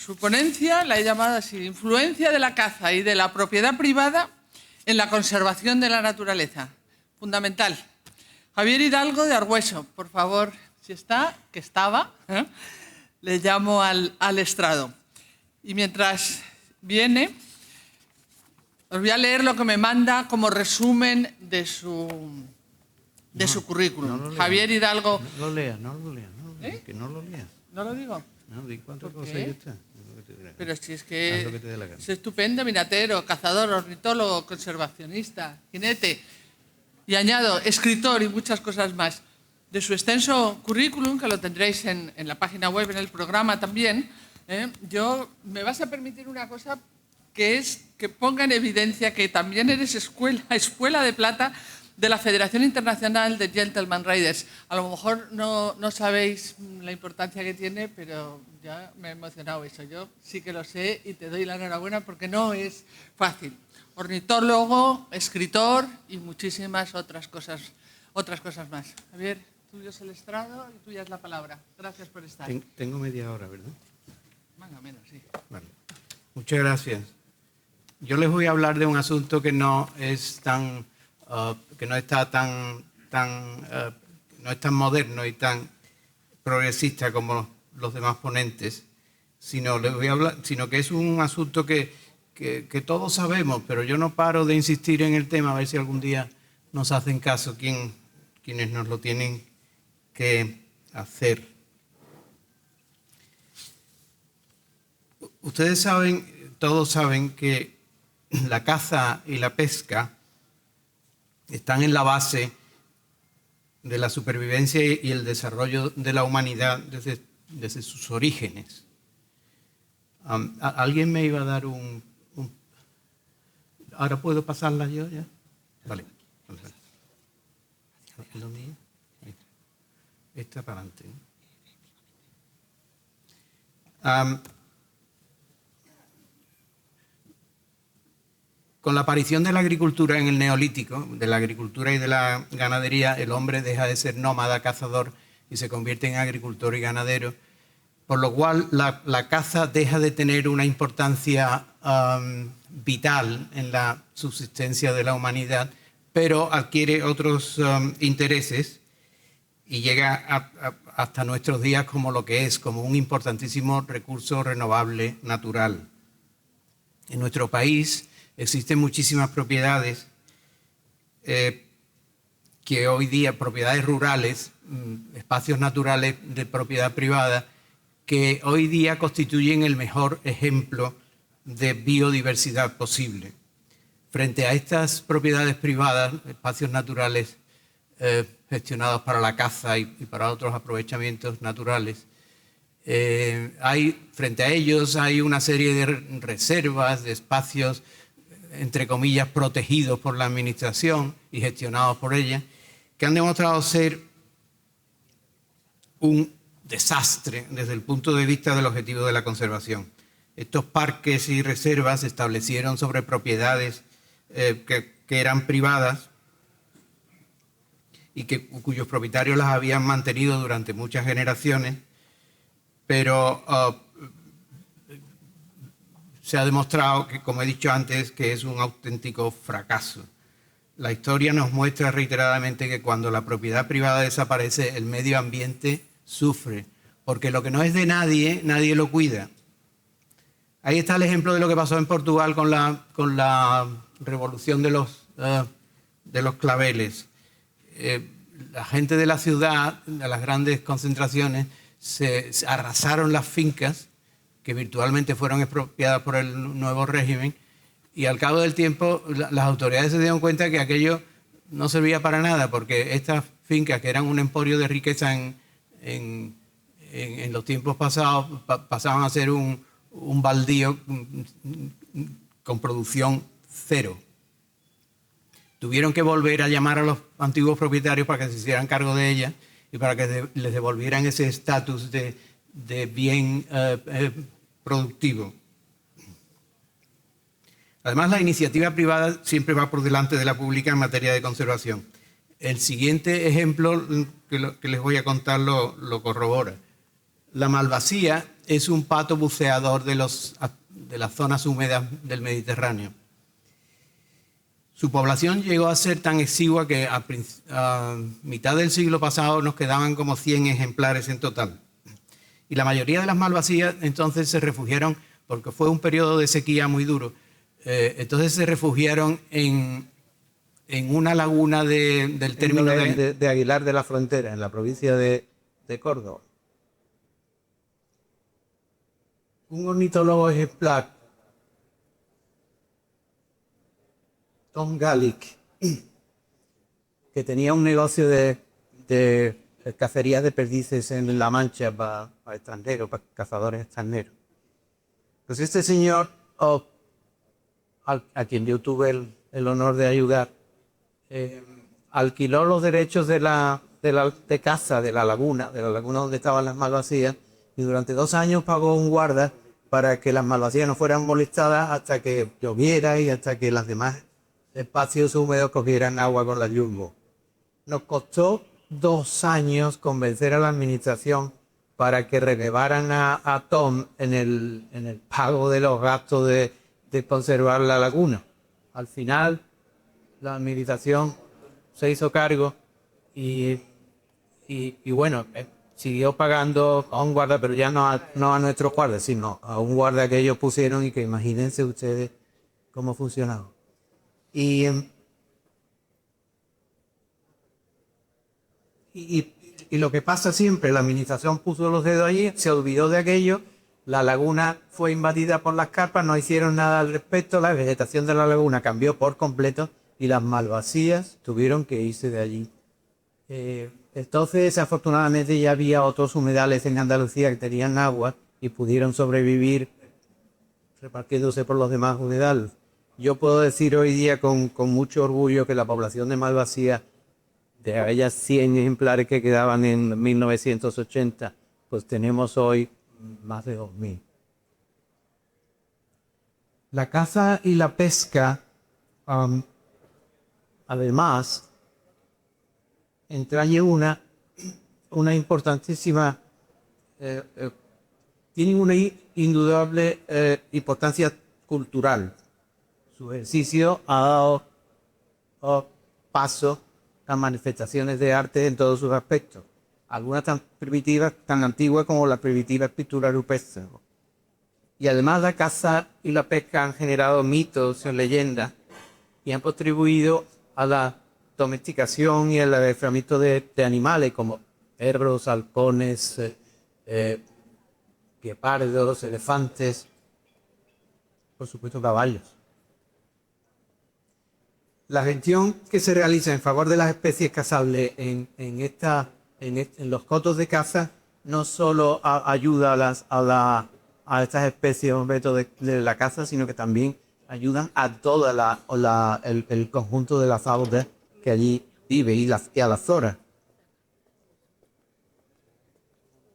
Su ponencia la he llamado así: influencia de la caza y de la propiedad privada en la conservación de la naturaleza. Fundamental. Javier Hidalgo de Argüeso, por favor, si está, que estaba, le llamo al estrado. Y mientras viene, os voy a leer lo que me manda como resumen de su currículum. No Javier Hidalgo... No lo lea, que no lo lea. ¿No lo digo? No, di cuántas ¿Por cosas qué? ya está. Pero si es que Haz lo que te dé la gana. es estupendo, minatero, cazador, ornitólogo, conservacionista, jinete, y añado, escritor y muchas cosas más. De su extenso currículum, que lo tendréis en la página web, en el programa también, me vas a permitir una cosa, que es que ponga en evidencia que también eres escuela de plata de la Federación Internacional de Gentleman Riders. A lo mejor no sabéis la importancia que tiene, pero ya me ha emocionado eso. Yo sí que lo sé y te doy la enhorabuena porque no es fácil. Ornitólogo, escritor y muchísimas otras cosas más. Javier, tuyo es el estrado y tuya es la palabra. Gracias por estar. Tengo media hora, ¿verdad? Más o menos, sí. Vale. Muchas gracias. Yo les voy a hablar de un asunto que no es tan... que no está no es tan moderno y tan progresista como los demás ponentes, sino que es un asunto que todos sabemos, pero yo no paro de insistir en el tema, a ver si algún día nos hacen caso quienes nos lo tienen que hacer. Ustedes saben, todos saben que la caza y la pesca están en la base de la supervivencia y el desarrollo de la humanidad desde sus orígenes. ¿Alguien me iba a dar un... ¿Ahora puedo pasarla yo ya? Vale. ¿Es lo mío? Esta para adelante. Con la aparición de la agricultura en el Neolítico, de la agricultura y de la ganadería, el hombre deja de ser nómada cazador y se convierte en agricultor y ganadero, por lo cual la caza deja de tener una importancia vital en la subsistencia de la humanidad, pero adquiere otros intereses y llega hasta nuestros días como lo que es, como un importantísimo recurso renovable natural. En nuestro país existen muchísimas propiedades que hoy día, propiedades rurales, espacios naturales de propiedad privada, que hoy día constituyen el mejor ejemplo de biodiversidad posible. Frente a estas propiedades privadas, espacios naturales gestionados para la caza y para otros aprovechamientos naturales, frente a ellos hay una serie de reservas, de espacios, entre comillas, protegidos por la administración y gestionados por ella, que han demostrado ser un desastre desde el punto de vista del objetivo de la conservación. Estos parques y reservas se establecieron sobre propiedades que eran privadas y cuyos propietarios las habían mantenido durante muchas generaciones, pero se ha demostrado que, como he dicho antes, que es un auténtico fracaso. La historia nos muestra reiteradamente que cuando la propiedad privada desaparece, el medio ambiente sufre, porque lo que no es de nadie, nadie lo cuida. Ahí está el ejemplo de lo que pasó en Portugal con la revolución de los claveles. La gente de la ciudad, de las grandes concentraciones, se arrasaron las fincas que virtualmente fueron expropiadas por el nuevo régimen, y al cabo del tiempo las autoridades se dieron cuenta que aquello no servía para nada, porque estas fincas, que eran un emporio de riqueza en los tiempos pasados, pasaban a ser un baldío con producción cero. Tuvieron que volver a llamar a los antiguos propietarios para que se hicieran cargo de ellas y para que les devolvieran ese estatus de bien productivo. Además, la iniciativa privada siempre va por delante de la pública en materia de conservación. El siguiente ejemplo que les voy a contar lo corrobora. La malvasía es un pato buceador de las zonas húmedas del Mediterráneo. Su población llegó a ser tan exigua que a mitad del siglo pasado nos quedaban como 100 ejemplares en total. Y la mayoría de las malvasías entonces se refugiaron, porque fue un periodo de sequía muy duro, entonces se refugiaron en una laguna del término de Aguilar de la Frontera, en la provincia de Córdoba. Un ornitólogo ejemplar, Tom Gallic, que tenía un negocio de cacería de perdices en La Mancha para extranjeros, para cazadores extranjeros. Pues este señor, a quien yo tuve el honor de ayudar, alquiló los derechos de caza de la laguna donde estaban las malvasías, y durante 2 años pagó un guarda para que las malvasías no fueran molestadas hasta que lloviera y hasta que los demás espacios húmedos cogieran agua con la lluvia. Nos costó 2 años convencer a la administración para que relevaran a Tom en el pago de los gastos de conservar la laguna. Al final, la administración se hizo cargo y bueno, siguió pagando a un guarda, pero ya no a nuestros guardas, sino a un guarda que ellos pusieron, y que imagínense ustedes cómo funcionaba. Y lo que pasa siempre, la administración puso los dedos allí, se olvidó de aquello, la laguna fue invadida por las carpas, no hicieron nada al respecto, la vegetación de la laguna cambió por completo y las malvasías tuvieron que irse de allí. Entonces, afortunadamente, ya había otros humedales en Andalucía que tenían agua y pudieron sobrevivir repartiéndose por los demás humedales. Yo puedo decir hoy día con mucho orgullo que la población de malvasías, de aquellas 100 ejemplares que quedaban en 1980, pues tenemos hoy más de 2.000. La caza y la pesca, además, entraña una importantísima, tienen una indudable importancia cultural. Su ejercicio ha dado paso a manifestaciones de arte en todos sus aspectos, algunas tan primitivas, tan antiguas como la primitiva escritura rupestre. Y además la caza y la pesca han generado mitos y leyendas y han contribuido a la domesticación y el adiestramiento de animales como perros, halcones, guepardos, elefantes, por supuesto caballos. La gestión que se realiza en favor de las especies cazables en los cotos de caza no solo ayuda a estas especies objeto de la caza, sino que también ayudan a todo el conjunto de la fauna que allí vive y a la flora.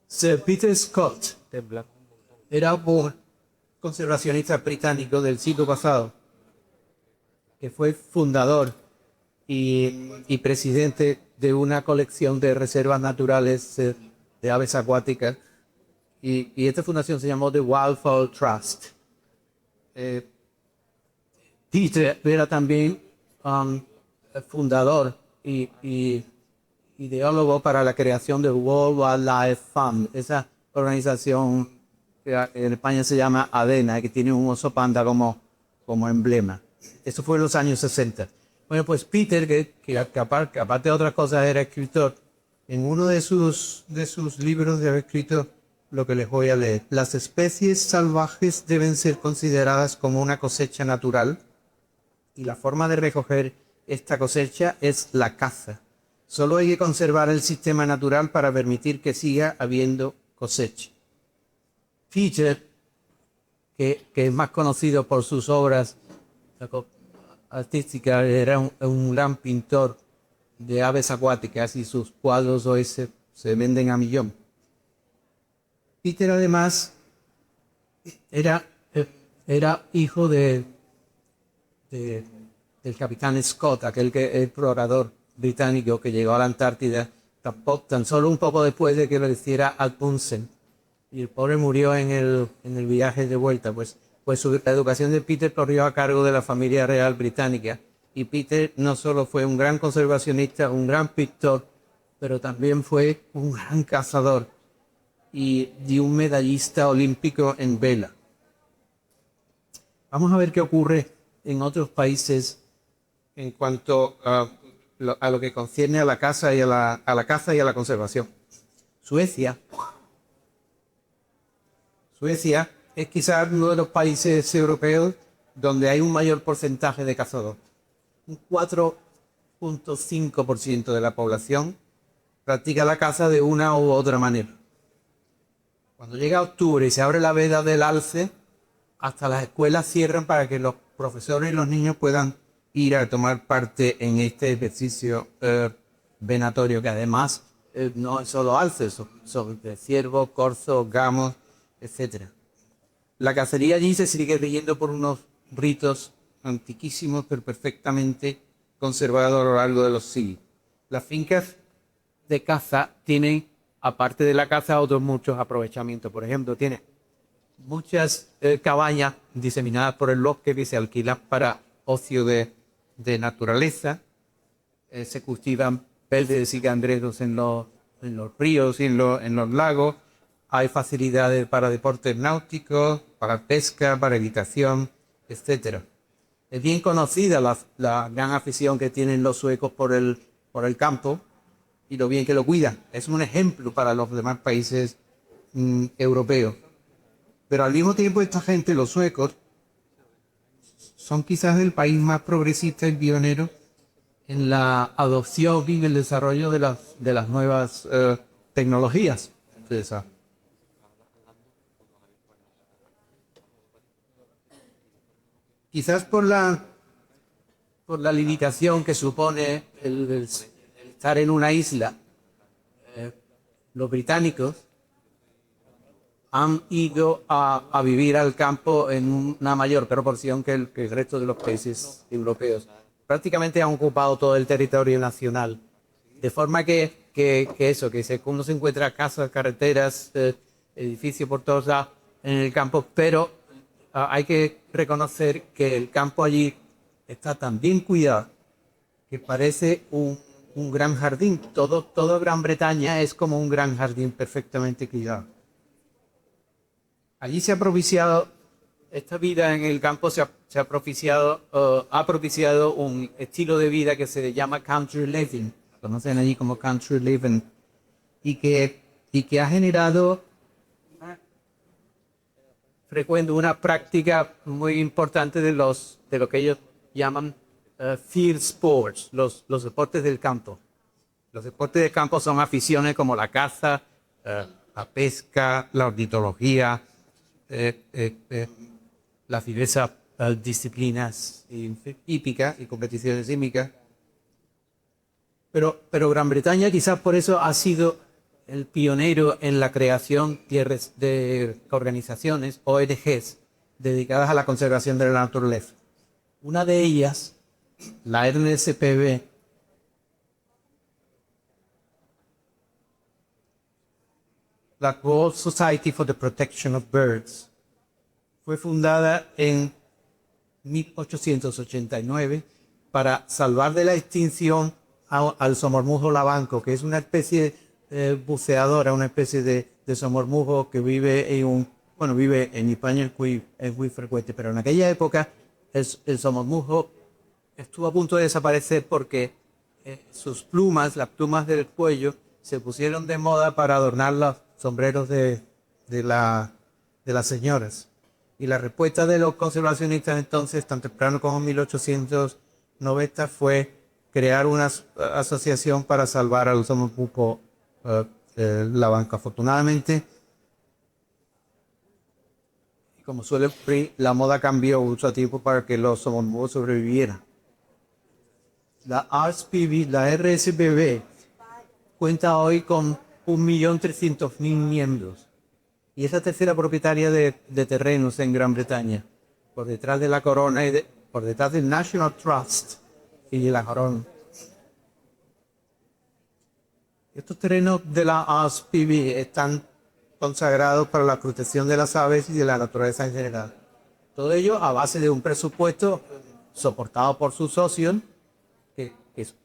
Sir Peter Scott era un conservacionista británico del siglo pasado, que fue fundador y presidente de una colección de reservas naturales de aves acuáticas, y esta fundación se llamó The Wildfowl Trust. Peter era también fundador y ideólogo para la creación de World Wildlife Fund, esa organización que en España se llama ADENA, que tiene un oso panda como emblema. Eso fue en los años 60. Bueno, pues Peter, que aparte de otras cosas era escritor, en uno de sus libros de haber escrito lo que les voy a leer. Las especies salvajes deben ser consideradas como una cosecha natural, y la forma de recoger esta cosecha es la caza. Solo hay que conservar el sistema natural para permitir que siga habiendo cosecha. Peter, que es más conocido por sus obras artísticas, era un gran pintor de aves acuáticas, y sus cuadros hoy se venden a millón. Peter además era hijo del capitán Scott, aquel explorador británico que llegó a la Antártida tan solo un poco después de que lo hiciera Amundsen. y el pobre murió en el viaje de vuelta. Pues la educación de Peter corrió a cargo de la familia real británica. Y Peter no solo fue un gran conservacionista, un gran pintor, pero también fue un gran cazador y un medallista olímpico en vela. Vamos a ver qué ocurre en otros países en cuanto a lo que concierne a la caza y a la caza y a la conservación. Suecia es quizás uno de los países europeos donde hay un mayor porcentaje de cazadores. Un 4.5% de la población practica la caza de una u otra manera. Cuando llega octubre y se abre la veda del alce, hasta las escuelas cierran para que los profesores y los niños puedan ir a tomar parte en este ejercicio venatorio, que además no es solo alces, son ciervos, corzos, gamos, etc. La cacería allí se sigue rigiendo por unos ritos antiquísimos, pero perfectamente conservados a lo largo de los siglos. Las fincas de caza tienen, aparte de la caza, otros muchos aprovechamientos. Por ejemplo, tiene muchas cabañas diseminadas por el bosque que se alquilan para ocio de naturaleza. Se cultivan peces y cangreros en los ríos y en los lagos. Hay facilidades para deportes náuticos, para pesca, para equitación, etc. Es bien conocida la gran afición que tienen los suecos por el campo y lo bien que lo cuidan. Es un ejemplo para los demás países europeos. Pero al mismo tiempo esta gente, los suecos, son quizás el país más progresista y pionero en la adopción y en el desarrollo de las nuevas tecnologías. Quizás por la limitación que supone el estar en una isla, los británicos han ido a vivir al campo en una mayor proporción que el resto de los países europeos. Prácticamente han ocupado todo el territorio nacional. De forma que uno se encuentra casas, carreteras, edificios por todos lados en el campo, pero hay que reconocer que el campo allí está tan bien cuidado que parece un gran jardín. Toda Gran Bretaña es como un gran jardín perfectamente cuidado. Allí se ha propiciado, esta vida en el campo ha propiciado un estilo de vida que se llama country living, conocen allí como country living, y que ha generado una práctica muy importante de lo que ellos llaman field sports, los deportes del campo. Los deportes del campo son aficiones como la caza, la pesca, la ornitología, las diversas disciplinas hípicas y competiciones hípicas. Pero Gran Bretaña quizás por eso ha sido el pionero en la creación de organizaciones, ONGs, dedicadas a la conservación de la naturaleza. Una de ellas, la RSPB, la Royal Society for the Protection of Birds, fue fundada en 1889 para salvar de la extinción al somormujo lavanco, que es una especie buceadora, una especie de somormujo que vive en España es muy frecuente, pero en aquella época el somormujo estuvo a punto de desaparecer porque sus plumas, las plumas del cuello, se pusieron de moda para adornar los sombreros de las señoras. Y la respuesta de los conservacionistas entonces, tan temprano como en 1890, fue crear una asociación para salvar al somormujo lavanco. Afortunadamente, como suele ocurrir, la moda cambió mucho a tiempo para que los somormujos sobrevivieran. La RSPB cuenta hoy con 1.300.000 miembros y es la tercera propietaria de terrenos en Gran Bretaña, por detrás de la corona y por detrás del National Trust y de la corona. Estos terrenos de la RSPB están consagrados para la protección de las aves y de la naturaleza en general. Todo ello a base de un presupuesto soportado por sus socios, que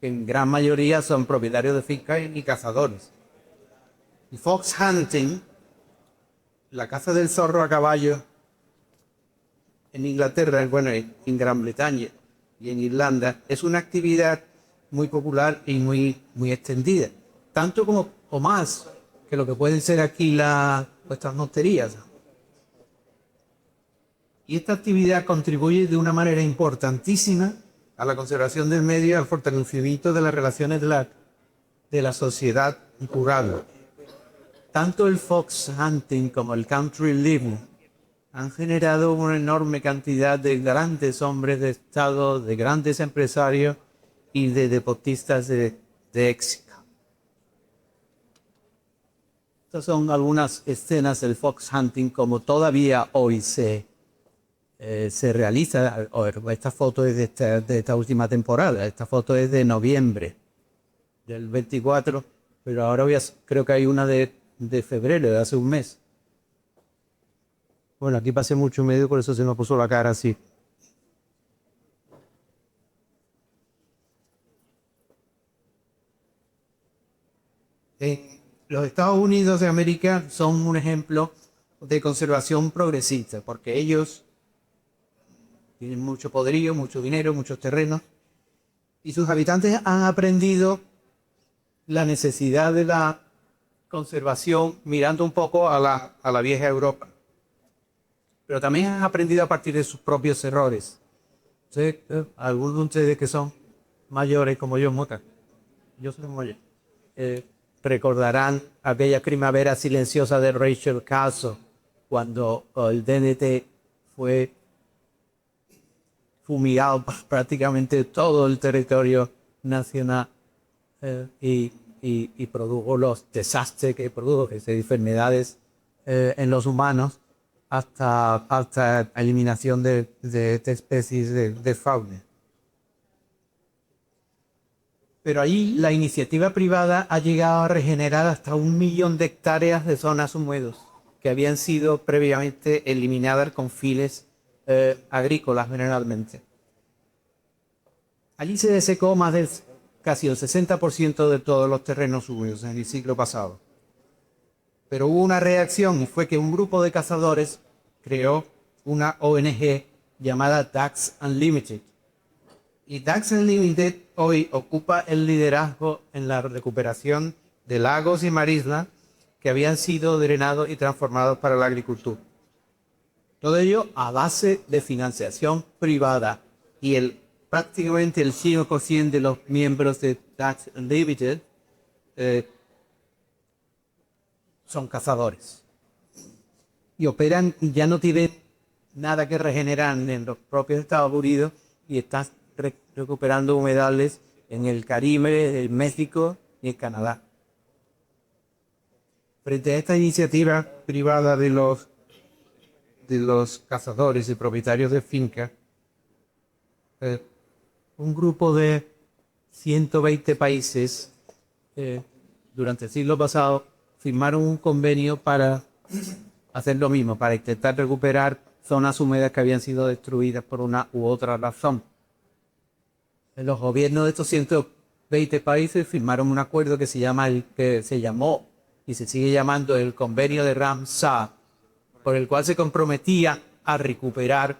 en gran mayoría son propietarios de fincas y cazadores. Y fox hunting, la caza del zorro a caballo en Inglaterra, bueno, en Gran Bretaña y en Irlanda, es una actividad muy popular y muy extendida, tanto como o más que lo que pueden ser aquí vuestras monterías. Y esta actividad contribuye de una manera importantísima a la conservación del medio y al fortalecimiento de las relaciones de la sociedad rural. Tanto el fox hunting como el country living han generado una enorme cantidad de grandes hombres de Estado, de grandes empresarios y de deportistas de éxito. Estas son algunas escenas del fox hunting como todavía hoy se realiza. Esta foto es de esta última temporada. Esta foto es de noviembre del 24, pero ahora creo que hay una de febrero, de hace un mes. Bueno, aquí pasé mucho medio, por eso se me puso la cara así. Los Estados Unidos de América son un ejemplo de conservación progresista, porque ellos tienen mucho poderío, mucho dinero, muchos terrenos, y sus habitantes han aprendido la necesidad de la conservación mirando un poco a la vieja Europa. Pero también han aprendido a partir de sus propios errores. Entonces, algunos de ustedes que son mayores como yo soy mayor, recordarán aquella primavera silenciosa de Rachel Carson, cuando el DDT fue fumigado prácticamente todo el territorio nacional y produjo los desastres que produjo, esas enfermedades en los humanos, hasta eliminación de especies de fauna. Pero allí la iniciativa privada ha llegado a regenerar hasta 1 millón de hectáreas de zonas húmedas que habían sido previamente eliminadas con fines agrícolas generalmente. Allí se desecó casi el 60% de todos los terrenos húmedos en el siglo pasado. Pero hubo una reacción y fue que un grupo de cazadores creó una ONG llamada Ducks Unlimited. Y Ducks Unlimited hoy ocupa el liderazgo en la recuperación de lagos y marismas que habían sido drenados y transformados para la agricultura. Todo ello a base de financiación privada, y prácticamente el 100% de los miembros de Ducks Unlimited son cazadores. Y operan, y ya no tienen nada que regenerar en los propios Estados Unidos, y están recuperando humedales en el Caribe, en México y en Canadá. Frente a esta iniciativa privada de los cazadores y propietarios de fincas, un grupo de 120 países durante el siglo pasado firmaron un convenio para hacer lo mismo, para intentar recuperar zonas húmedas que habían sido destruidas por una u otra razón. Los gobiernos de estos 120 países firmaron un acuerdo que se llamó y se sigue llamando el Convenio de Ramsar, por el cual se comprometía a recuperar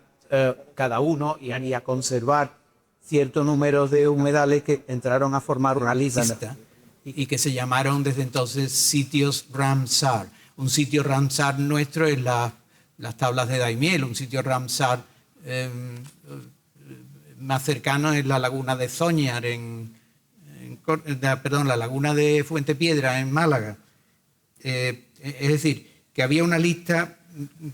cada uno y a conservar cierto número de humedales que entraron a formar una lista y que se llamaron desde entonces sitios Ramsar. Un sitio Ramsar nuestro es las tablas de Daimiel, un sitio Ramsar más cercano es la laguna de Zoñar, la laguna de Fuente Piedra en Málaga. Es decir, que había una lista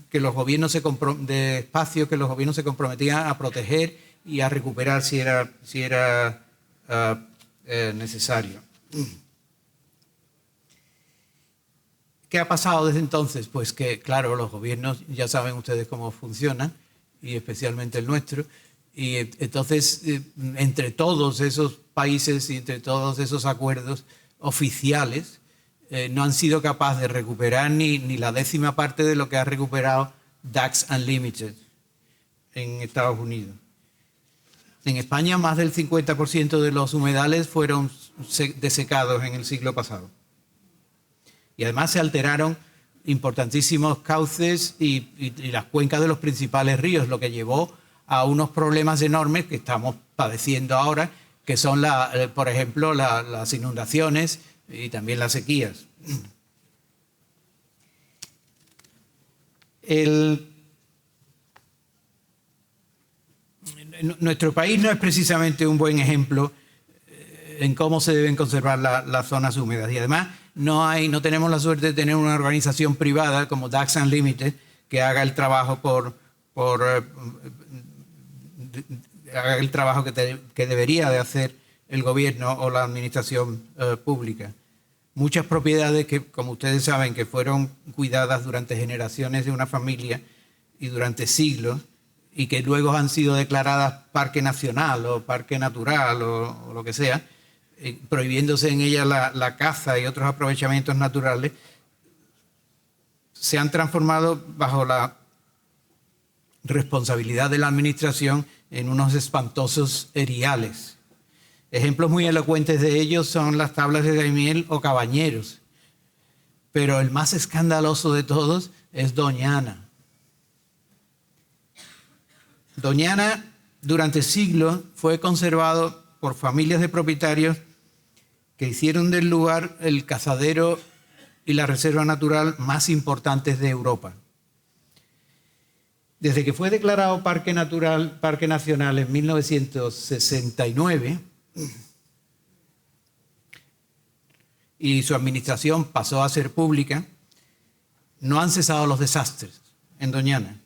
que los gobiernos de espacios que los gobiernos se comprometían a proteger y a recuperar si era necesario. ¿Qué ha pasado desde entonces? Pues que, claro, los gobiernos ya saben ustedes cómo funcionan, y especialmente el nuestro, y entonces entre todos esos países y entre todos esos acuerdos oficiales no han sido capaces de recuperar ni la 10ª parte de lo que ha recuperado Ducks Unlimited en Estados Unidos. En España, más del 50% de los humedales fueron desecados en el siglo pasado. Y además se alteraron importantísimos cauces y las cuencas de los principales ríos, lo que llevó a unos problemas enormes que estamos padeciendo ahora, que son, por ejemplo, las inundaciones y también las sequías. Nuestro país no es precisamente un buen ejemplo en cómo se deben conservar las zonas húmedas, y además no tenemos la suerte de tener una organización privada como Ducks Unlimited que haga el trabajo haga el trabajo que debería de hacer el gobierno o la administración pública. Muchas propiedades que, como ustedes saben, que fueron cuidadas durante generaciones de una familia y durante siglos, y que luego han sido declaradas parque nacional o parque natural o lo que sea, prohibiéndose en ellas la caza y otros aprovechamientos naturales, se han transformado bajo la responsabilidad de la administración en unos espantosos eriales. Ejemplos muy elocuentes de ellos son las tablas de Daimiel o Cabañeros, pero el más escandaloso de todos es Doñana. Doñana durante siglos fue conservado por familias de propietarios que hicieron del lugar el cazadero y la reserva natural más importantes de Europa. Desde que fue declarado Parque Nacional en 1969 y su administración pasó a ser pública, no han cesado los desastres en Doñana.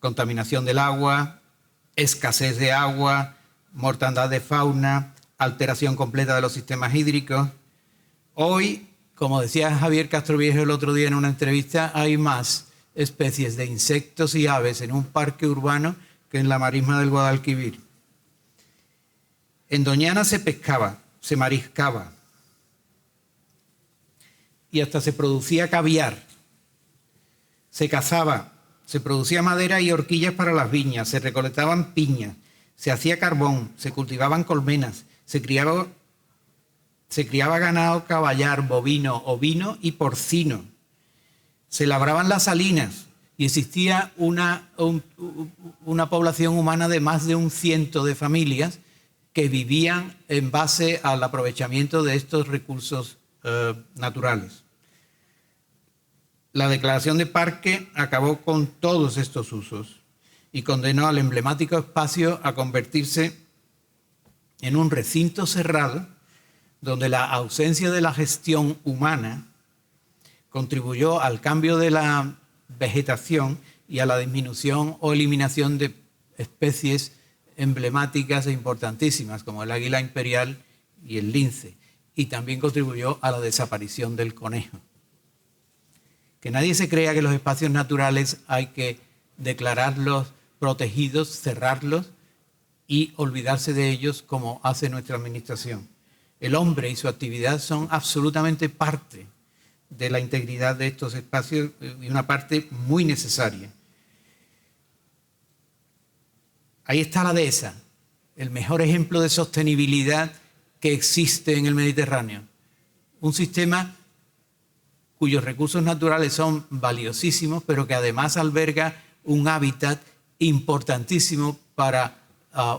Contaminación del agua, escasez de agua, mortandad de fauna, alteración completa de los sistemas hídricos. Hoy, como decía Javier Castroviejo el otro día en una entrevista, hay más especies de insectos y aves en un parque urbano que en la marisma del Guadalquivir. En Doñana se pescaba, se mariscaba y hasta se producía caviar. Se cazaba, se producía madera y horquillas para las viñas, se recolectaban piñas, se hacía carbón, se cultivaban colmenas, se criaba ganado caballar, bovino, ovino y porcino. Se labraban las salinas y existía una población humana de más de 100 de familias que vivían en base al aprovechamiento de estos recursos naturales. La declaración de parque acabó con todos estos usos y condenó al emblemático espacio a convertirse en un recinto cerrado donde la ausencia de la gestión humana contribuyó al cambio de la vegetación y a la disminución o eliminación de especies emblemáticas e importantísimas como el águila imperial y el lince, y también contribuyó a la desaparición del conejo. Que nadie se crea que los espacios naturales hay que declararlos protegidos, cerrarlos y olvidarse de ellos como hace nuestra administración. El hombre y su actividad son absolutamente parte de la integridad de estos espacios y una parte muy necesaria. Ahí está la dehesa, el mejor ejemplo de sostenibilidad que existe en el Mediterráneo. Un sistema cuyos recursos naturales son valiosísimos, pero que además alberga un hábitat importantísimo para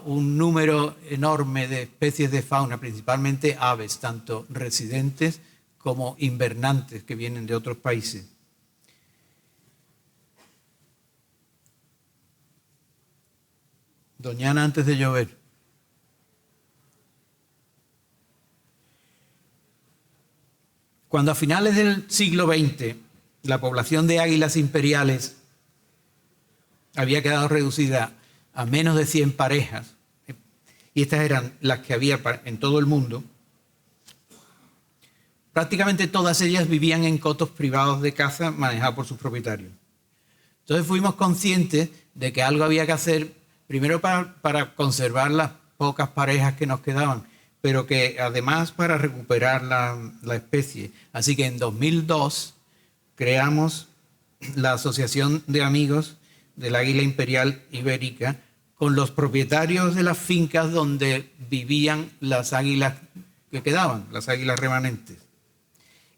un número enorme de especies de fauna, principalmente aves, tanto residentes como invernantes que vienen de otros países. Doñana antes de llover. Cuando a finales del siglo XX la población de águilas imperiales había quedado reducida a menos de 100 parejas, y estas eran las que había en todo el mundo, prácticamente todas ellas vivían en cotos privados de caza manejados por sus propietarios. Entonces fuimos conscientes de que algo había que hacer, primero para conservar las pocas parejas que nos quedaban, pero que además para recuperar la especie. Así que en 2002 creamos la Asociación de Amigos del Águila Imperial Ibérica con los propietarios de las fincas donde vivían las águilas que quedaban, las águilas remanentes.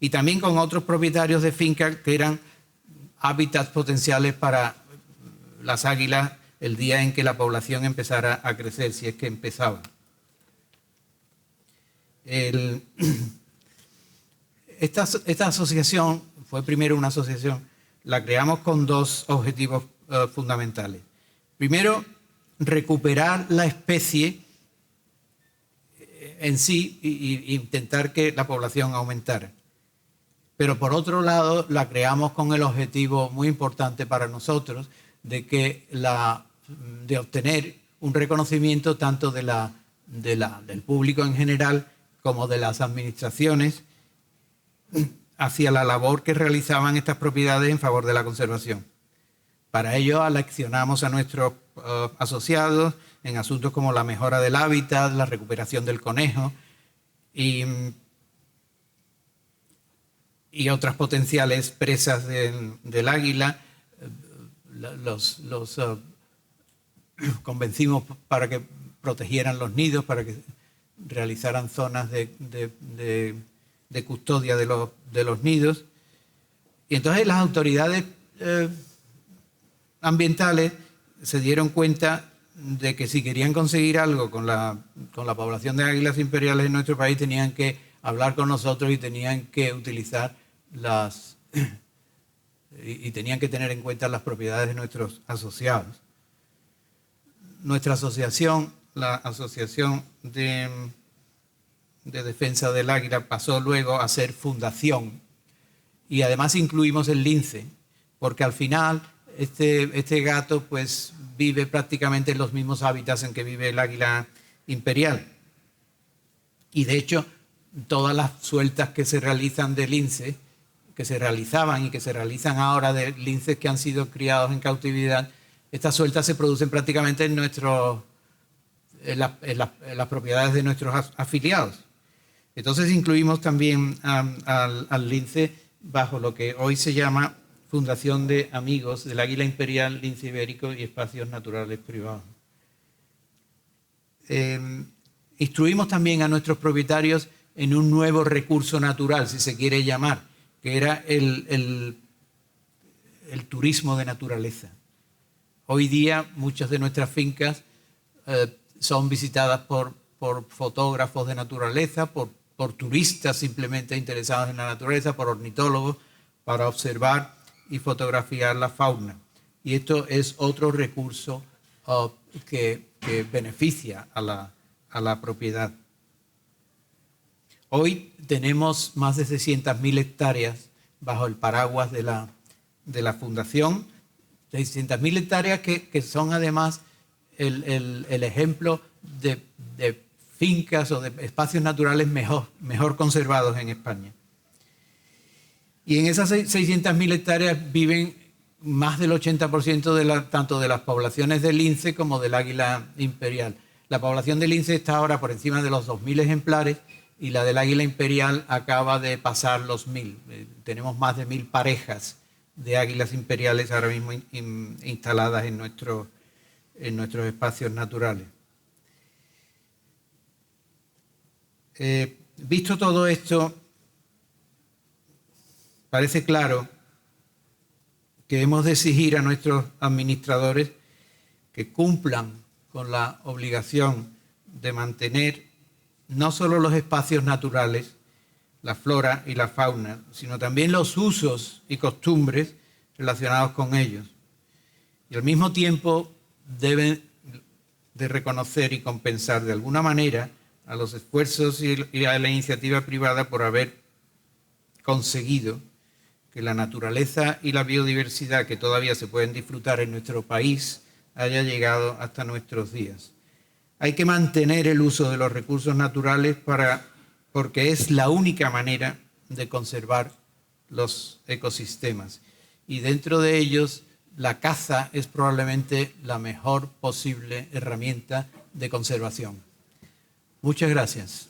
Y también con otros propietarios de fincas que eran hábitats potenciales para las águilas el día en que la población empezara a crecer, si es que empezaba. Esta asociación fue primero una asociación, la creamos con dos objetivos fundamentales. Primero, recuperar la especie en sí e intentar que la población aumentara. Pero por otro lado, la creamos con el objetivo muy importante para nosotros de obtener un reconocimiento tanto del público en general como de las administraciones hacia la labor que realizaban estas propiedades en favor de la conservación. Para ello aleccionamos a nuestros asociados en asuntos como la mejora del hábitat, la recuperación del conejo y otras potenciales presas del águila. Los convencimos para que protegieran los nidos, para que realizaran zonas de custodia de los nidos. Y entonces las autoridades ambientales se dieron cuenta de que si querían conseguir algo con la población de águilas imperiales en nuestro país, tenían que hablar con nosotros y tenían que utilizar y tenían que tener en cuenta las propiedades de nuestros asociados. Nuestra asociación, la Asociación de Defensa del Águila, pasó luego a ser fundación y además incluimos el lince, porque al final este gato pues vive prácticamente en los mismos hábitats en que vive el águila imperial. Y de hecho, todas las sueltas que se realizan de lince, que se realizaban y que se realizan ahora de linces que han sido criados en cautividad, estas sueltas se producen prácticamente en las propiedades de nuestros afiliados. Entonces incluimos también al lince bajo lo que hoy se llama Fundación de Amigos del Águila Imperial, Lince Ibérico y Espacios Naturales Privados. Instruimos también a nuestros propietarios en un nuevo recurso natural, si se quiere llamar, que era el turismo de naturaleza. Hoy día muchas de nuestras fincas son visitadas por fotógrafos de naturaleza, por turistas simplemente interesados en la naturaleza, por ornitólogos, para observar y fotografiar la fauna. Y esto es otro recurso que beneficia a la propiedad. Hoy tenemos más de 600.000 hectáreas bajo el paraguas de la Fundación, 600.000 hectáreas que son además el ejemplo de fincas o de espacios naturales mejor conservados en España. Y en esas 600.000 hectáreas viven más del 80% tanto de las poblaciones del lince como del águila imperial. La población del lince está ahora por encima de los 2.000 ejemplares y la del águila imperial acaba de pasar los 1.000. Tenemos más de 1.000 parejas de águilas imperiales ahora mismo instaladas en nuestros espacios naturales. Visto todo esto, parece claro que hemos de exigir a nuestros administradores que cumplan con la obligación de mantener no solo los espacios naturales, la flora y la fauna, sino también los usos y costumbres relacionados con ellos. Y al mismo tiempo deben de reconocer y compensar de alguna manera a los esfuerzos y a la iniciativa privada por haber conseguido que la naturaleza y la biodiversidad que todavía se pueden disfrutar en nuestro país haya llegado hasta nuestros días. Hay que mantener el uso de los recursos naturales porque es la única manera de conservar los ecosistemas. Y dentro de ellos, la caza es probablemente la mejor posible herramienta de conservación. Muchas gracias.